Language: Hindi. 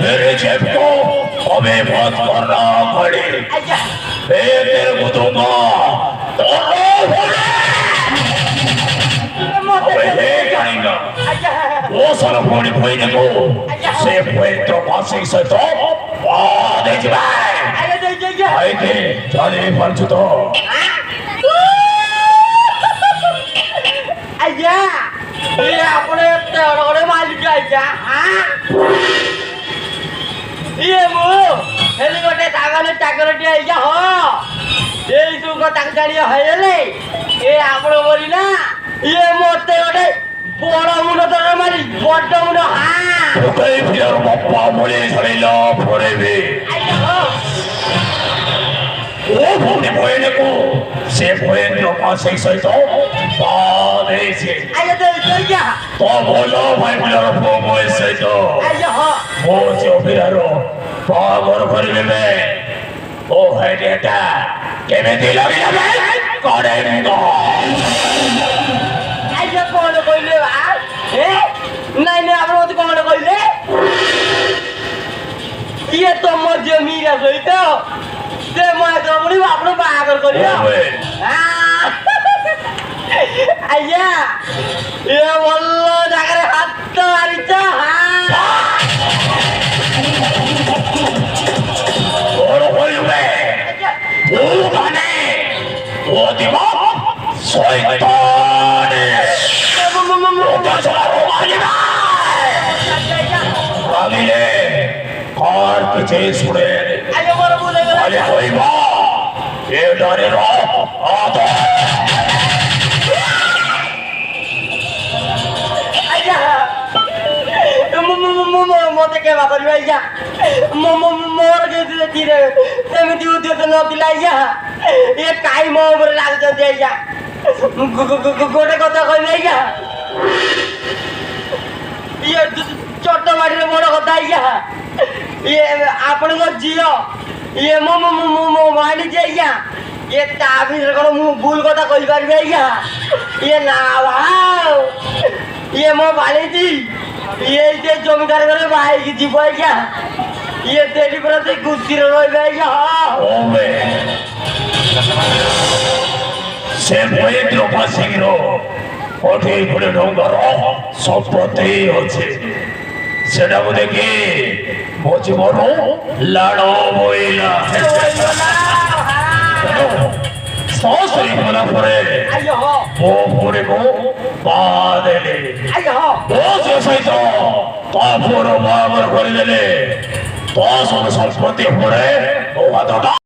मेरे जेब को हमें बंद करना पड़े। मैं तेरे को दूंगा तो वो सारा फोन कोई ने को से फोन तो पासिंग से तो दे जाए आई के जाने पर तो आजा ये अपने तेरे मालिक आजा हाँ ये मु हेलीकॉप्टर तागने टाकरटी आजा हो ये इसको टाकजानी है ले ये आपने बोली ना ये मोटे मोटे बड़ा मुंडा तो मारी बड़ा मुंडा हाँ कई फिर पप्पा बोले सरेला फोड़े भी वो फोने फोने को से फोने तो पासिंग से तो बादे से आजा तो क्या तो बोलो भाई बोलो फोमो से तो आजा हो वो जो फिर रो पागल कर में ओ है डेटा के में दिला भी ना करेंगे आजा कौन कोइले बा नहीं आप तो कौन कोइले ये तो मजे मीरा सही तो से मैं तो बड़ी आपने बागर करियो आया ये वल्लो जाकर हाथ तो मारी तो हाँ और बोल में वो गाने वो दिमाग शैतान अगले कार पीछे सुने अरे कोई बात ये डरे रहो आता मोते के बापर भाई जा मोर के धीरे सेमिति उद्योग न दिलाइया ये काई मोर लाग जते जा गोटे कथा कहि नहीं जा ये छोट माटी रे बड़ कथा आइया ये आपण को जियो ये मो मानी जाइया ये ताबी रे मु भूल कथा कहि परबे आइया ये ना भाव ये मो बाली जी ये जे जमीदार करे भाई की जीव आइया ये तेरी प्रति गुस्सी रोइबे आइया ओमे से भय द्रोपा सिंह रो ओठे पड़े डोंगर संपत्ति होचे सेडा को देखी मो जीवन लाड़ो बोइला सौसरी होला परे आइयो वो पूरे को बादले आइयो वो जो सहित तो पूरा बाबर कर देले तो सब संपत्ति पड़े वो हाथ